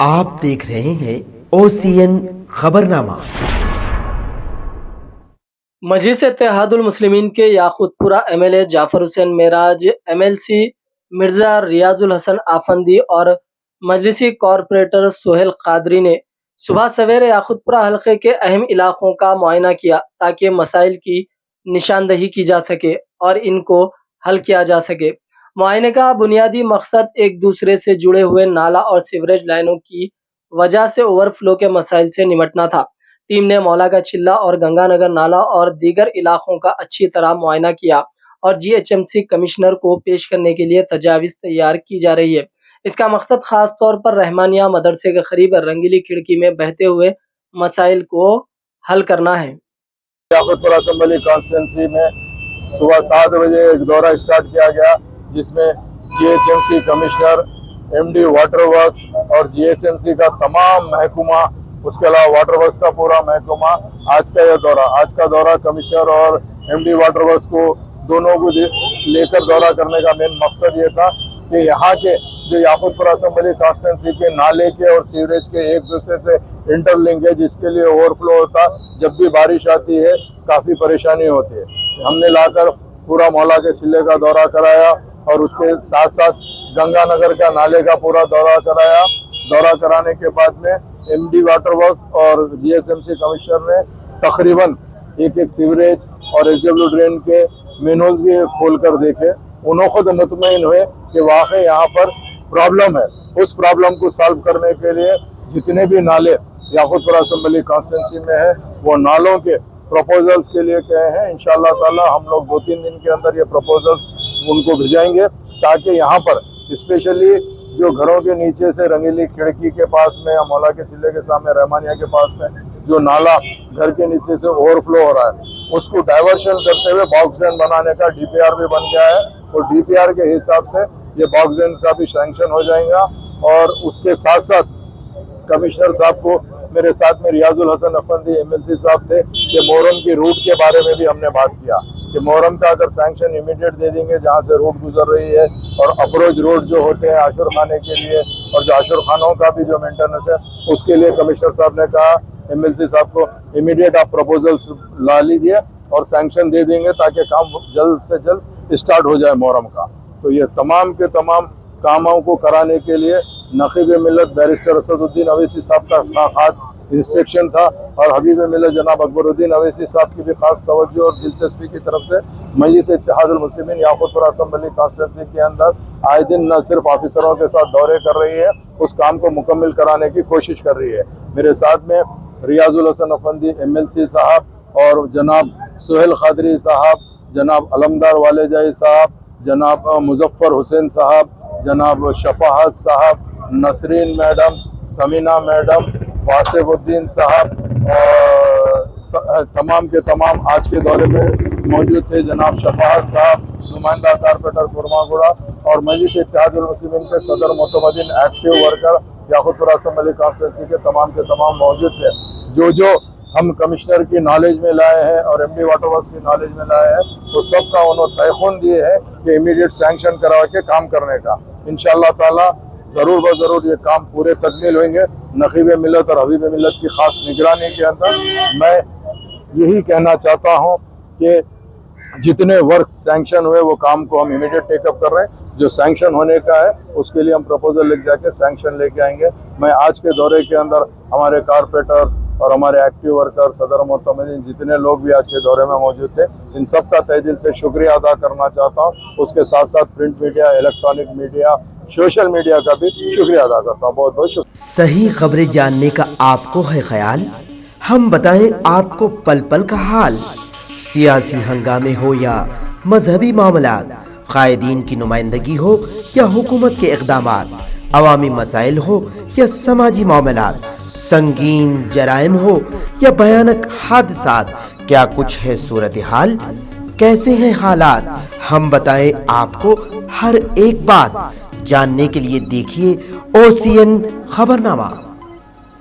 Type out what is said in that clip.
آپ دیکھ رہے ہیں OCN خبرنامہ۔ مجلس اتحاد المسلمین کے یاقوت پورہ MLA جعفر حسین معراج، MLC مرزا ریاض الحسن آفندی اور مجلسی کارپوریٹر سہیل قادری نے صبح سویرے یاقوت پورہ حلقے کے اہم علاقوں کا معائنہ کیا تاکہ مسائل کی نشاندہی کی جا سکے اور ان کو حل کیا جا سکے۔ معائنے کا بنیادی مقصد ایک دوسرے سے جڑے ہوئے نالا اور سیوریج لائنوں کی وجہ سے اوور فلو کے مسائل سے نمٹنا تھا۔ ٹیم نے مولا کا چلہ اور گنگا نگر نالا اور دیگر علاقوں کا اچھی طرح معائنہ کیا اور GHMC کمشنر کو پیش کرنے کے لیے تجاویز تیار کی جا رہی ہے۔ اس کا مقصد خاص طور پر رحمانیہ مدرسے کے قریب رنگیلی کھڑکی میں بہتے ہوئے مسائل کو حل کرنا ہے۔ یاقوت پورہ اسمبلی کانسٹیٹنسی میں صبح 7 بجے ایک دورہ اسٹارٹ کیا گیا، جس میں GHMC commissioner, MD water works اور GHMC کا تمام محکمہ، اس کے علاوہ واٹر ورکس کا پورا محکمہ، آج کا دورہ کمشنر اور MD واٹر ورکس کو دونوں کو لے کر دورہ کرنے کا مین مقصد یہ تھا کہ یہاں کے جو یاقوت پورہ اسمبلی کانسٹیٹنسی کے نالے کے اور سیوریج کے ایک دوسرے سے انٹر لنک ہے، جس کے لیے اوور فلو ہوتا، جب بھی بارش آتی ہے کافی پریشانی ہوتی ہے۔ ہم نے لا کر پورا مولا کے چلے کا دورہ کرایا اور اس کے ساتھ ساتھ گنگا نگر کا نالے کا پورا دورہ کرایا۔ دورہ کرانے کے بعد میں MD واٹر ورکس اور GHMC کمشنر نے تقریباً ایک سیوریج اور SW ڈرین کے مینولز بھی کھول کر دیکھے۔ انہوں خود مطمئن ہوئے کہ واقعی یہاں پر پرابلم ہے۔ اس پرابلم کو سالو کرنے کے لیے جتنے بھی نالے یاقوت پورہ اسمبلی کانسٹیٹنسی میں ہے، وہ نالوں کے پروپوزلز کے لیے کہے ہیں۔ انشاءاللہ تعالی ہم لوگ 2-3 دن کے اندر یہ پروپوزلز ان کو بھیجائیں گے، تاکہ یہاں پر اسپیشلی جو گھروں کے نیچے سے رنگیلی کھڑکی کے پاس میں یا مولا کے چلے کے سامنے رحمانیہ کے پاس میں جو نالا گھر کے نیچے سے اوور فلو ہو رہا ہے، اس کو ڈائیورشن کرتے ہوئے باکس ڈرین بنانے کا DPR بھی بن گیا ہے، اور DPR کے حساب سے یہ باکس ڈرین کا بھی سینکشن ہو جائے گا۔ اور اس کے ساتھ ساتھ کمشنر صاحب کو میرے ساتھ میں ریاض الحسن افندی MLC صاحب تھے کہ محرم کی روٹ کے بارے میں بھی ہم نے بات کیا کہ محرم کا اگر سینکشن امیڈیٹ دے دیں گے جہاں سے روڈ گزر رہی ہے، اور اپروچ روڈ جو ہوتے ہیں عاشور خانے کے لیے، اور جو عاشور خانوں کا بھی جو مینٹیننس ہے، اس کے لیے کمشنر صاحب نے کہا MLC صاحب کو امیڈیٹ آپ پروپوزلس لا لیجیے اور سینکشن دے دیں گے تاکہ کام جلد سے جلد اسٹارٹ ہو جائے محرم کا۔ تو یہ تمام کے تمام کاموں کو کرانے کے لیے نقیب ملت بیرسٹر اسد الدین اویسی صاحب کا خاص انسٹرکشن تھا، اور حبیب ملت جناب اکبر الدین اویسی صاحب کی بھی خاص توجہ اور دلچسپی کی طرف سے مجلس اتحاد المسلمین یاقوت پورہ اسمبلی کانسٹیٹنسی کے اندر آئے دن نہ صرف آفیسروں کے ساتھ دورے کر رہی ہے، اس کام کو مکمل کرانے کی کوشش کر رہی ہے۔ میرے ساتھ میں ریاض الحسن افندی MLC صاحب اور جناب سہیل قادری صاحب، جناب علمدار والجائی صاحب، جناب مظفر حسین صاحب، جناب شفاعت صاحب، نسرین میڈم، سمینہ میڈم، واسف الدین صاحب، اور تمام کے تمام آج کے دورے میں موجود تھے۔ جناب شفاعت صاحب، نمائندہ کارپوریٹر کرما گوڑا، اور مجلس اتحاد المسلمین کے صدر معتمدین ایکٹیو ورکر یاقوت پورہ اسمبلی کانسٹیٹنسی کے تمام موجود تھے۔ جو ہم کمشنر کی نالج میں لائے ہیں اور MD واٹر ورکس کی نالج میں لائے ہیں، وہ سب کا انہوں تیقن دیے ہے کہ امیڈیٹ سینکشن کروا کے کام کرنے کا۔ انشاءاللہ تعالی ضرور یہ کام پورے تکمیل ہوئیں گے۔ نقیب ملت اور حبیب ملت کی خاص نگرانی کے اندر میں یہی کہنا چاہتا ہوں کہ جتنے ورکس سینکشن ہوئے وہ کام کو ہم امیڈیٹ ٹیک اپ کر رہے ہیں۔ جو سینکشن ہونے کا ہے اس کے لیے ہم پروپوزل لکھ جا کے سینکشن لے کے آئیں گے۔ میں آج کے دورے کے اندر ہمارے کارپوریٹرز اور ہمارے ایکٹیو ورکر، صدر معتمدین، جتنے لوگ بھی آج کے دورے میں موجود تھے، ان سب کا تہہ دل سے شکریہ ادا کرنا چاہتا ہوں۔ اس کے ساتھ ساتھ print media, electronic media, social media کا بھی شکریہ ادا کرتا ہوں۔ بہت شکریہ۔ صحیح خبریں جاننے کا آپ کو ہے خیال؟ ہم بتائیں آپ کو پل پل کا حال۔ سیاسی ہنگامے ہو یا مذہبی معاملات، قائدین کی نمائندگی ہو یا حکومت کے اقدامات، عوامی مسائل ہو یا سماجی معاملات، سنگین جرائم ہو یا بھیانک حادثات، کیا کچھ ہے صورتحال؟ کیسے ہیں حالات؟ ہم بتائیں آپ کو ہر ایک بات۔ جاننے کے لیے دیکھیے OCN خبرنامہ۔